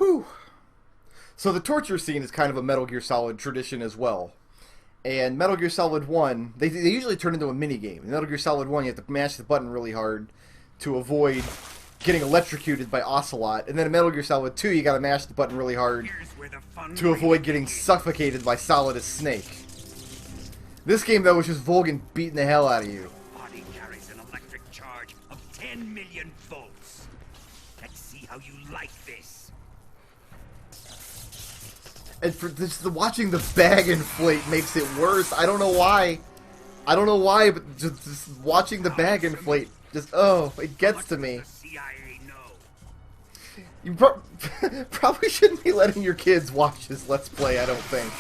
Whew. So the torture scene is kind of a Metal Gear Solid tradition as well. And Metal Gear Solid 1, they usually turn into a minigame. In Metal Gear Solid 1, you have to mash the button really hard to avoid getting electrocuted by Ocelot. And then in Metal Gear Solid 2, you gotta mash the button really hard to avoid getting suffocated by Solidus Snake. This game, though, was just Volgin beating the hell out of you. Body carries an electric charge of 10 million volts. Let's see how you like this. And for this, watching the bag inflate makes it worse. I don't know why. I don't know why, but just watching the bag inflate, just, oh, it gets to me. You probably shouldn't be letting your kids watch this Let's Play, I don't think.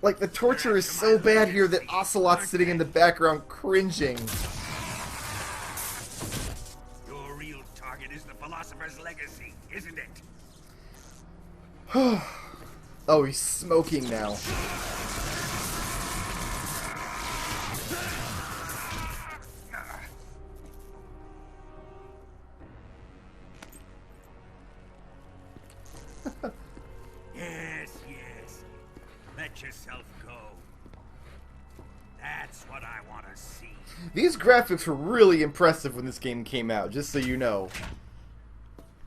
Like, the torture is so bad here that Ocelot's sitting in the background cringing. Your real target is the Philosopher's Legacy, isn't it? Oh, he's smoking now. Yes, yes. Let yourself go. That's what I want to see. These graphics were really impressive when this game came out, just so you know.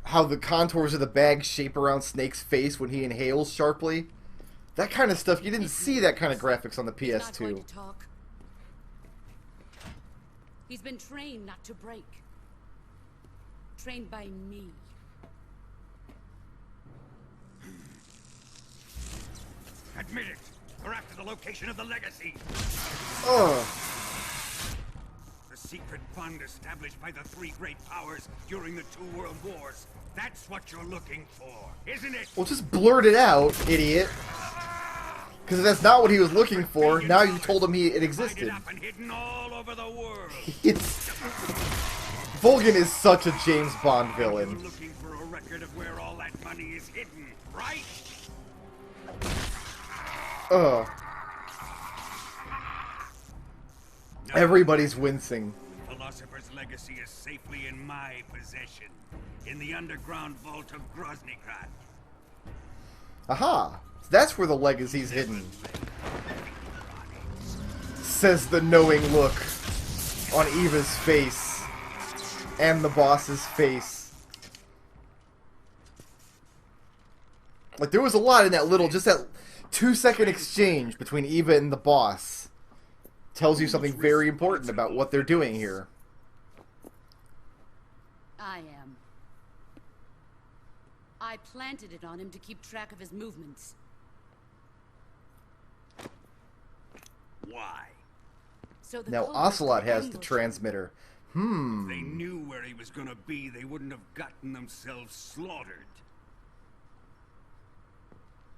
How the contours of the bag shape around Snake's face when he inhales sharply. That kind of stuff, you didn't see that kind of graphics on the PS2. Not going to talk. He's been trained not to break. Trained by me. Admit it. We're after the location of the legacy. Ugh. The secret fund established by the three great powers during the 2 world wars. That's what you're looking for, isn't it? Well, just blurt it out, idiot. Because if that's not what he was looking for, now you told him it existed. Up and hidden all over the world. Volgin is such a James Bond villain. You're looking for a record of where all that money is hidden, right? Ugh. No. Everybody's wincing. Philosopher's Legacy is safely in my possession, in the underground vault of Groznygrad. Aha! That's where the legacy's hidden. Says the knowing look on Eva's face and the boss's face. Like, there was a lot in that little, just that 2-second exchange between Eva and the boss. Tells you something very important about what they're doing here. I am. I planted it on him to keep track of his movements. Why? So the Now Cobras Ocelot could has the ambush transmitter. If they knew where he was gonna be, they wouldn't have gotten themselves slaughtered.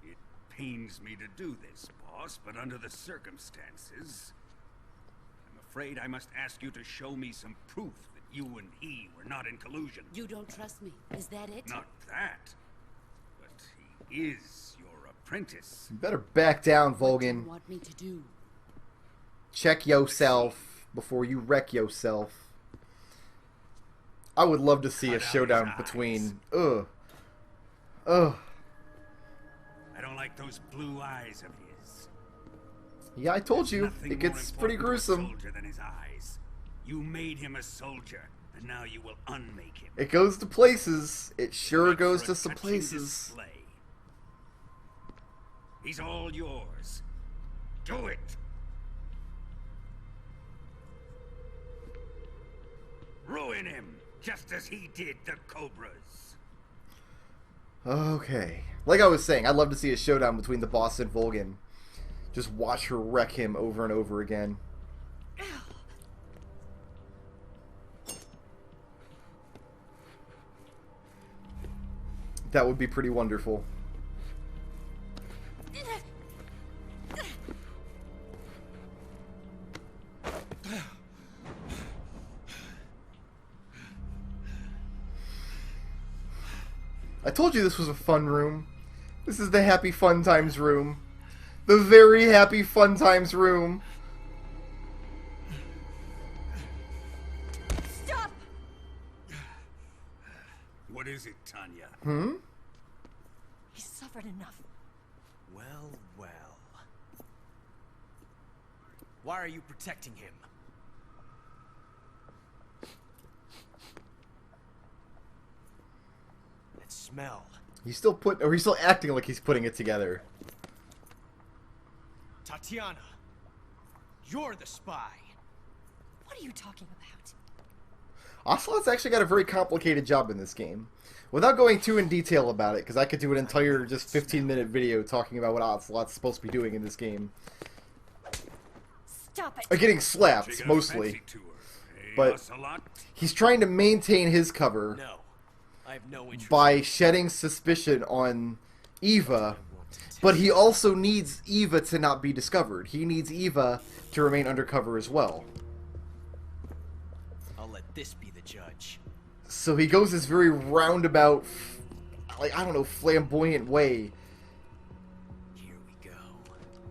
It pains me to do this, boss, but under the circumstances, I'm afraid I must ask you to show me some proof that you and he were not in collusion. You don't trust me, is that it? Not that, but he is your apprentice. You better back down, What do you Volgin. want me to do? Check yourself before you wreck yourself. I would love to see a Cut out showdown his between... eyes. Ugh. I don't like those blue eyes of his. Yeah, I told you. Nothing It gets more pretty important to a gruesome. soldier than his eyes. You made him a soldier, and now you will unmake him. It goes to places. It sure Right goes for to a some touching places. display. He's all yours. Do it. Ruin him, just as he did the Cobras. Okay. Like I was saying, I'd love to see a showdown between the boss and Volgin. Just watch her wreck him over and over again. That would be pretty wonderful. I told you this was a fun room. This is the Happy Fun Times room. The very Happy Fun Times room. Stop! What is it, Tanya? Hmm? He's suffered enough. Well, well. Why are you protecting him? That smell. He's still acting like he's putting it together. Tatiana, you're the spy. What are you talking about? Ocelot's actually got a very complicated job in this game. Without going too in detail about it, because I could do an entire just 15-minute video talking about what Ocelot's supposed to be doing in this game. Stop it! Getting slapped, Taking a mostly. fancy tour, eh, But Ocelot? he's trying to maintain his cover No, I have no interest. by shedding suspicion on Eva, but he also needs Eva to not be discovered. He needs Eva to remain undercover as well. I'll let this be the judge. So he goes this very roundabout, like, I don't know, flamboyant way. Here we go.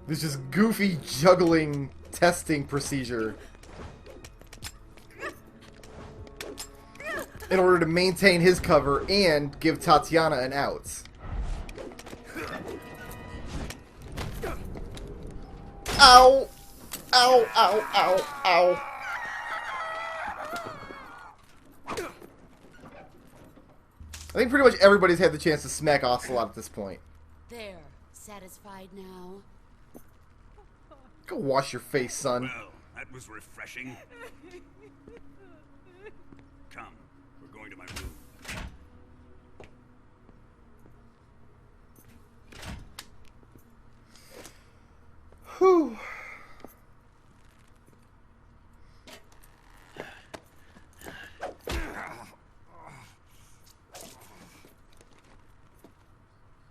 This just goofy juggling testing procedure in order to maintain his cover and give Tatiana an out. Ow! Ow, ow, ow, ow. I think pretty much everybody's had the chance to smack Ocelot at this point. There. Satisfied now? Go wash your face, son. Well, that was refreshing. Come, we're going to my room. Whew.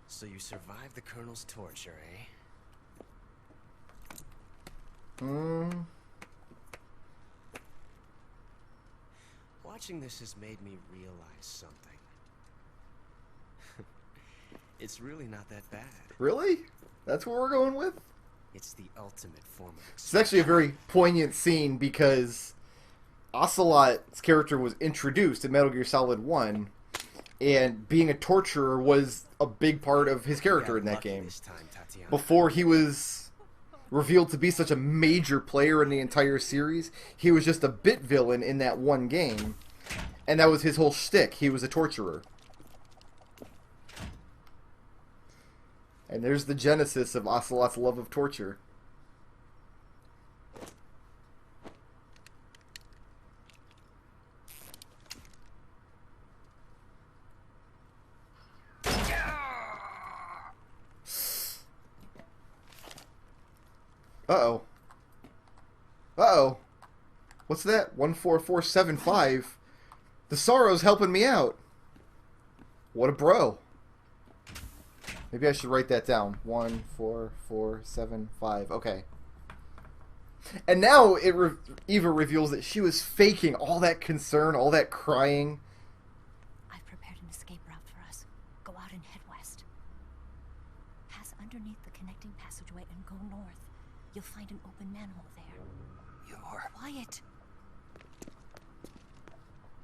So you survived the Colonel's torture, eh? Watching this has made me realize something. It's really not that bad. Really? That's what we're going with? It's the ultimate form of It's actually a very poignant scene because Ocelot's character was introduced in Metal Gear Solid 1, and being a torturer was a big part of his character in that game. Before he was revealed to be such a major player in the entire series, he was just a bit villain in that one game, and that was his whole shtick. He was a torturer. And there's the genesis of Ocelot's love of torture. Uh-oh. Uh-oh. What's that? 14475. The Sorrow's helping me out. What a bro. Maybe I should write that down. 14475. Okay. And now Eva reveals that she was faking all that concern, all that crying. I've prepared an escape route for us. Go out and head west. Pass underneath the connecting passageway and go north. You'll find an open manhole there. You're... Quiet!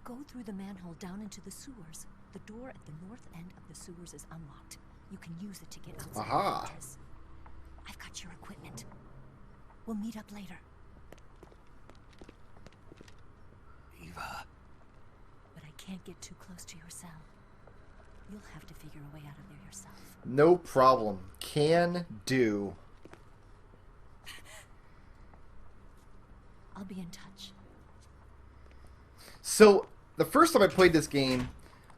Go through the manhole down into the sewers. The door at the north end of the sewers is unlocked. You can use it to get outside Aha. the entrance. I've got your equipment. We'll meet up later. Eva. But I can't get too close to your cell. You'll have to figure a way out of there yourself. No problem. Can do. I'll be in touch. So, the first time I played this game,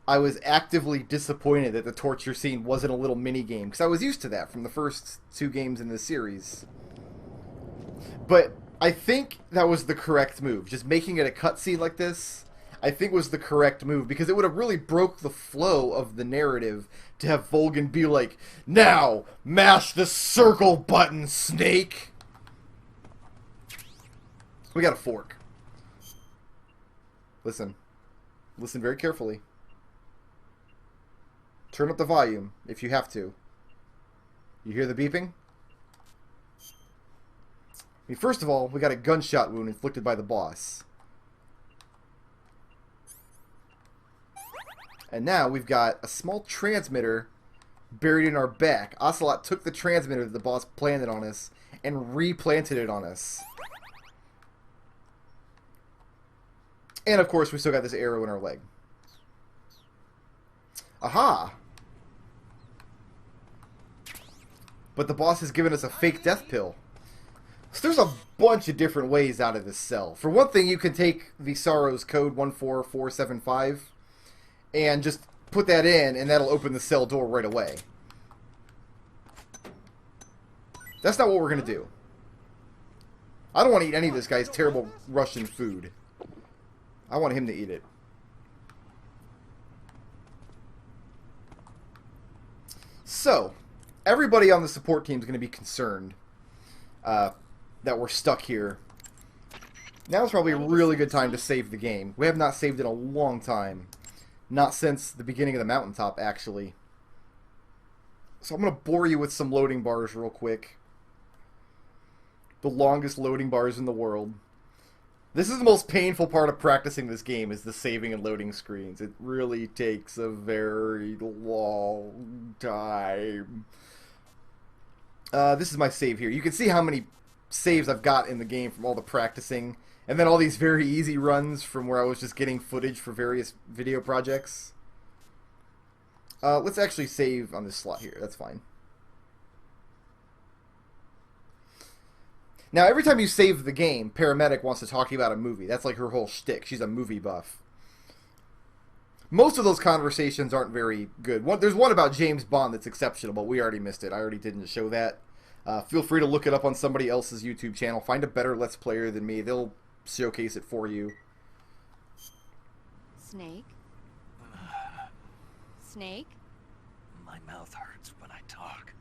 I was actively disappointed that the torture scene wasn't a little mini-game, because I was used to that from the first two games in this series. But I think that was the correct move. Just making it a cutscene like this, I think was the correct move, because it would have really broke the flow of the narrative to have Volgin be like, "Now, mash the circle button, Snake!" We got a fork. Listen. Listen very carefully. Turn up the volume, if you have to. You hear the beeping? I mean, first of all, we got a gunshot wound inflicted by the boss. And now we've got a small transmitter buried in our back. Ocelot took the transmitter that the boss planted on us and replanted it on us. And of course, we still got this arrow in our leg. Aha! But the boss has given us a fake death pill. So there's a bunch of different ways out of this cell. For one thing, you can take Visario's code 14475 and just put that in, and that'll open the cell door right away. That's not what we're going to do. I don't want to eat any of this guy's terrible Russian food. I want him to eat it. So, everybody on the support team is going to be concerned that we're stuck here. Now's probably a really good time to save the game. We have not saved in a long time. Not since the beginning of the mountaintop, actually. So I'm going to bore you with some loading bars real quick. The longest loading bars in the world. This is the most painful part of practicing this game, is the saving and loading screens. It really takes a very long time. This is my save here. You can see how many saves I've got in the game from all the practicing. And then all these very easy runs from where I was just getting footage for various video projects. Let's actually save on this slot here. That's fine. Now, every time you save the game, Paramedic wants to talk to you about a movie. That's like her whole shtick. She's a movie buff. Most of those conversations aren't very good. There's one about James Bond that's exceptional, but we already missed it. I already didn't show that. Feel free to look it up on somebody else's YouTube channel. Find a better Let's Player than me. They'll showcase it for you. Snake? Snake? My mouth hurts when I talk.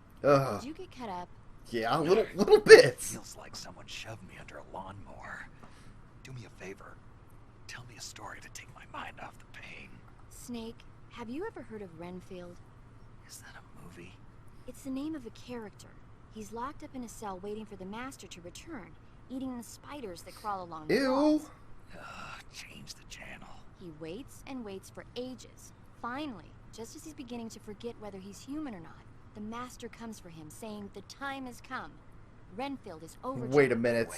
Did you get cut up? Yeah, little bits. Feels like someone shoved me under a lawnmower. Do me a favor. Tell me a story to take my mind off the pain. Snake, have you ever heard of Renfield? Is that a movie? It's the name of a character. He's locked up in a cell waiting for the master to return, eating the spiders that crawl along the walls. Change the channel. He waits and waits for ages. Finally, just as he's beginning to forget whether he's human or not, the master comes for him, saying the time has come. Renfield is overjoyed. Wait a minute.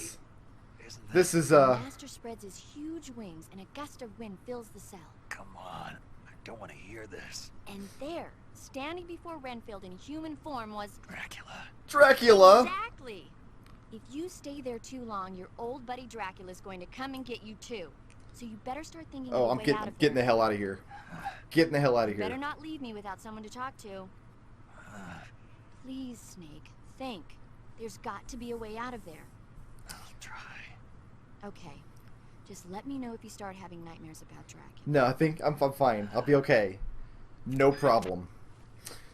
This is The master spreads his huge wings, and a gust of wind fills the cell. Come on. I don't want to hear this. And there, standing before Renfield in human form, was... Dracula! Exactly! If you stay there too long, your old buddy Dracula's going to come and get you too. So you better start thinking of a way out of getting the hell out of here. Getting the hell out of here. Better not leave me without someone to talk to. Please, Snake, think. There's got to be a way out of there. I'll try. Okay. Just let me know if you start having nightmares about Dracula. No, I think I'm fine. I'll be okay. No problem.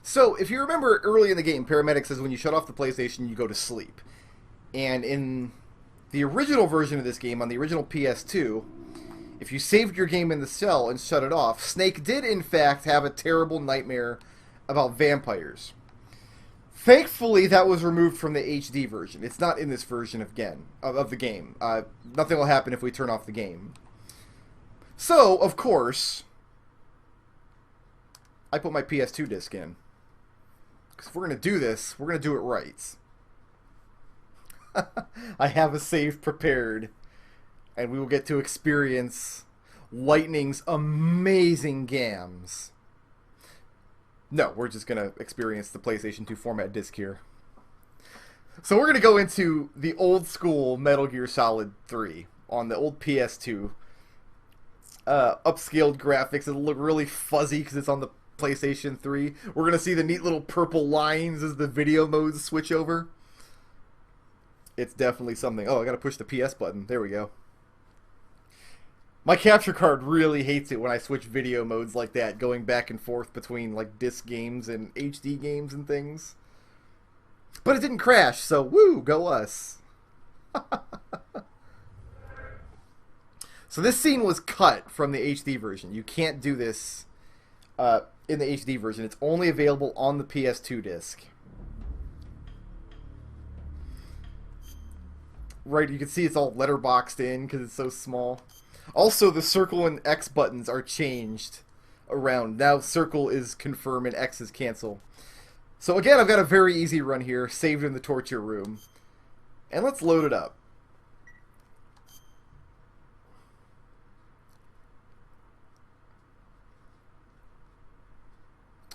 So, if you remember early in the game, Paramedic says when you shut off the PlayStation, you go to sleep. And in the original version of this game, on the original PS2, if you saved your game in the cell and shut it off, Snake did in fact have a terrible nightmare about vampires. Thankfully, that was removed from the HD version. It's not in this version of the game. Nothing will happen if we turn off the game. So, of course, I put my PS2 disc in. Because if we're going to do this, we're going to do it right. I have a save prepared. And we will get to experience Lightning's amazing gams. No, we're just going to experience the PlayStation 2 format disc here. So we're going to go into the old school Metal Gear Solid 3 on the old PS2. Upscaled graphics. It'll look really fuzzy because it's on the PlayStation 3. We're going to see the neat little purple lines as the video modes switch over. It's definitely something. Oh, I got to push the PS button. There we go. My capture card really hates it when I switch video modes like that, going back and forth between like disc games and HD games and things. But it didn't crash, so woo, go us. So this scene was cut from the HD version. You can't do this in the HD version. It's only available on the PS2 disc. Right, you can see it's all letterboxed in because it's so small. Also, the circle and X buttons are changed around. Now circle is confirm and X is cancel. So again, I've got a very easy run here, saved in the torture room. And let's load it up.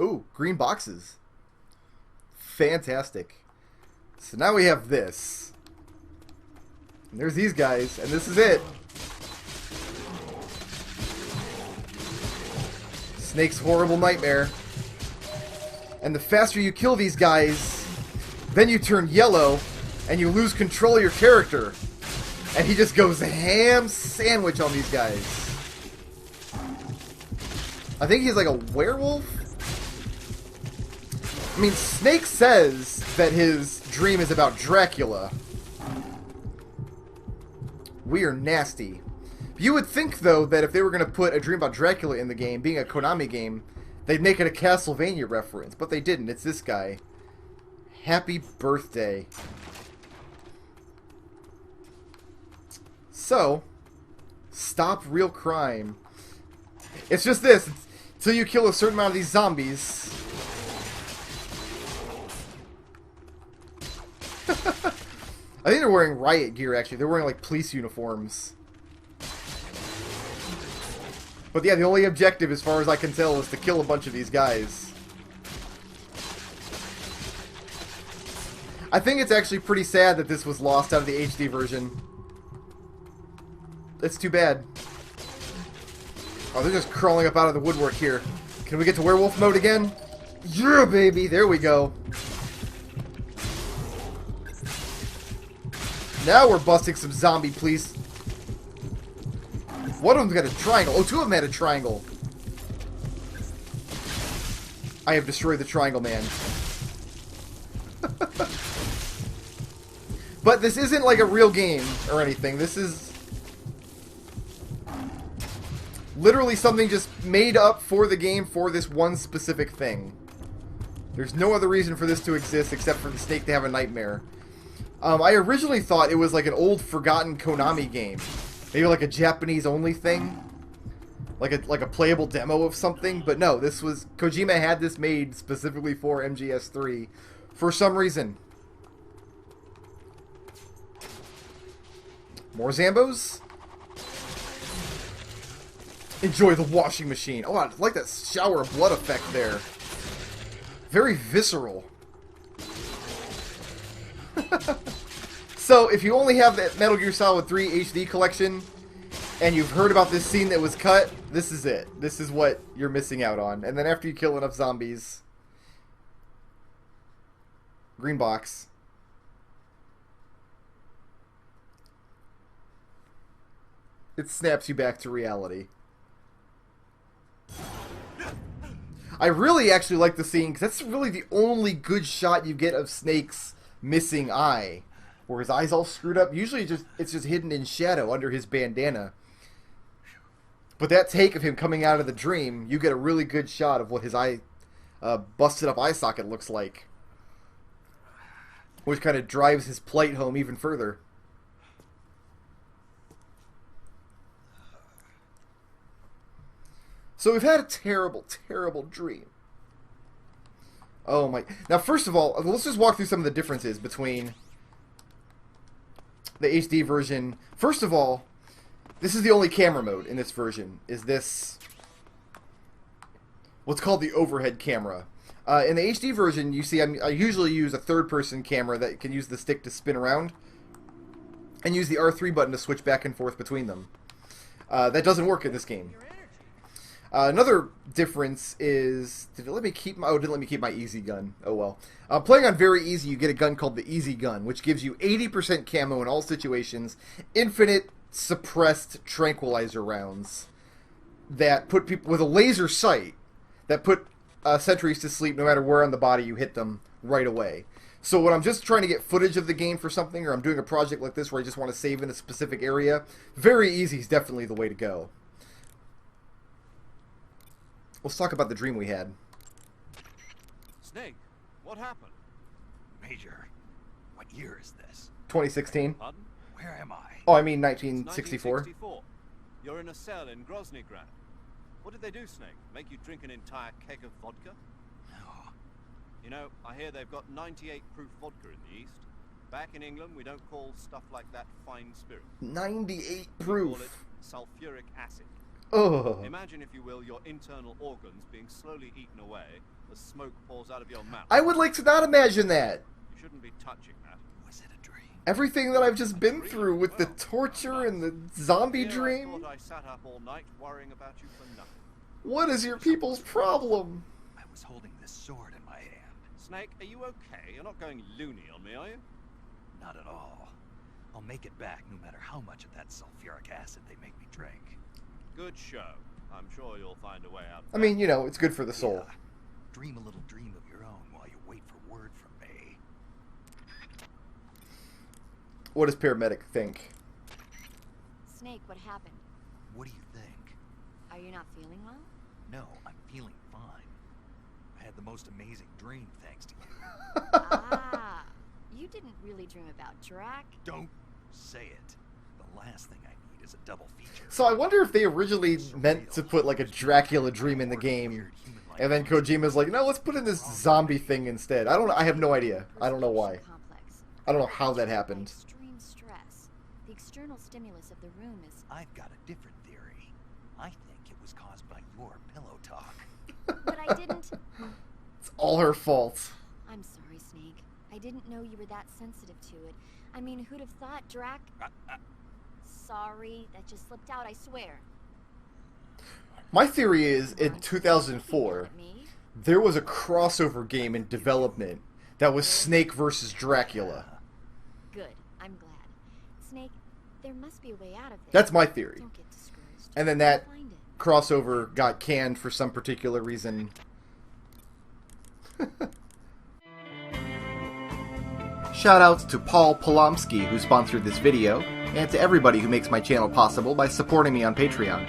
Ooh, green boxes. Fantastic. So now we have this. And there's these guys, and this is it. Snake's horrible nightmare. And the faster you kill these guys, then you turn yellow, and you lose control of your character. And he just goes ham sandwich on these guys. I think he's like a werewolf? I mean, Snake says that his dream is about Dracula. We are nasty. You would think, though, that if they were going to put a dream about Dracula in the game, being a Konami game, they'd make it a Castlevania reference, but they didn't. It's this guy. Happy birthday. So, stop real crime. It's just this. Until you kill a certain amount of these zombies. I think they're wearing riot gear, actually. They're wearing, like, police uniforms. But yeah, the only objective, as far as I can tell, is to kill a bunch of these guys. I think it's actually pretty sad that this was lost out of the HD version. It's too bad. Oh, they're just crawling up out of the woodwork here. Can we get to werewolf mode again? Yeah, baby! There we go. Now we're busting some zombie, please. One of them's got a triangle. Oh, two of them had a triangle. I have destroyed the triangle man. But this isn't like a real game or anything. This is literally something just made up for the game for this one specific thing. There's no other reason for this to exist except for the Snake to have a nightmare. I originally thought it was like an old forgotten Konami game. Maybe like a Japanese-only thing? Like a playable demo of something? But no, this was... Kojima had this made specifically for MGS3 for some reason. More Zambos? Enjoy the washing machine. Oh, I like that shower of blood effect there. Very visceral. So, if you only have that Metal Gear Solid 3 HD collection, and you've heard about this scene that was cut, this is it. This is what you're missing out on. And then after you kill enough zombies... Green box. It snaps you back to reality. I really actually like the scene, because that's really the only good shot you get of Snake's missing eye. Where his eye's all screwed up. Usually it's just hidden in shadow under his bandana. But that take of him coming out of the dream, you get a really good shot of what his eye, busted up eye socket looks like. Which kind of drives his plight home even further. So we've had a terrible, terrible dream. Oh my... Now first of all, let's just walk through some of the differences between the HD version. First of all, this is the only camera mode in this version. Is this what's called the overhead camera. In the HD version, you see I usually use a third-person camera that can use the stick to spin around and use the R3 button to switch back and forth between them. That doesn't work in this game. Another difference is... Did it let me keep my... Oh, it didn't let me keep my easy gun. Oh, well. Playing on very easy, you get a gun called the easy gun, which gives you 80% camo in all situations, infinite suppressed tranquilizer rounds that put people... with a laser sight that put sentries to sleep no matter where on the body you hit them right away. So when I'm just trying to get footage of the game for something, or I'm doing a project like this where I just want to save in a specific area, very easy is definitely the way to go. Let's talk about the dream we had. Snake, what happened? Major, what year is this? 2016. Pardon? Where am I? Oh, I mean It's 1964. 1964. You're in a cell in Groznygrad. What did they do, Snake? Make you drink an entire keg of vodka? No. You know, I hear they've got 98 proof vodka in the East. Back in England, we don't call stuff like that fine spirit. 98 We proof. call it sulfuric acid. Ugh. Imagine, if you will, your internal organs being slowly eaten away as smoke pours out of your mouth. I would like to not imagine that. You shouldn't be touching that. Was it a dream? Everything that I've just been through with the torture and the zombie Here I dream. thought I sat up all night worrying about you for nothing. What is your people's problem? I was holding this sword in my hand. Snake, are you okay? You're not going loony on me, are you? Not at all. I'll make it back no matter how much of that sulfuric acid they make me drink. Good show. I'm sure you'll find a way out. I mean, you know, it's good for the soul. Yeah. Dream a little dream of your own while you wait for word from me. What does paramedic think? Snake, what happened? What do you think? Are you not feeling well? No, I'm feeling fine. I had the most amazing dream thanks to you. Ah, you didn't really dream about Drac. Don't say it. The last thing I need is a double feature. So I wonder if they originally meant to put like a Dracula dream in the game, and then Kojima's like, no, let's put in this zombie thing instead. I don't know. I have no idea. I don't know why. Complex. I don't know how that By happened. extreme stress. The external stimulus of the room is. I've got a different theory. I think it was caused by your pillow talk. But I didn't. It's all her fault. I'm sorry, Snake. I didn't know you were that sensitive to it. I mean, who'd have thought Drac? Sorry, that just slipped out, I swear. My theory is, in Don't 2004, yell at me. there was a crossover game in development that was Snake versus Dracula. Good, I'm glad. Snake, there must be a way out of this. That's my theory. Don't get discouraged. And then that We'll find it. crossover got canned for some particular reason. Shoutouts to Paul Polomsky, who sponsored this video, and to everybody who makes my channel possible by supporting me on Patreon.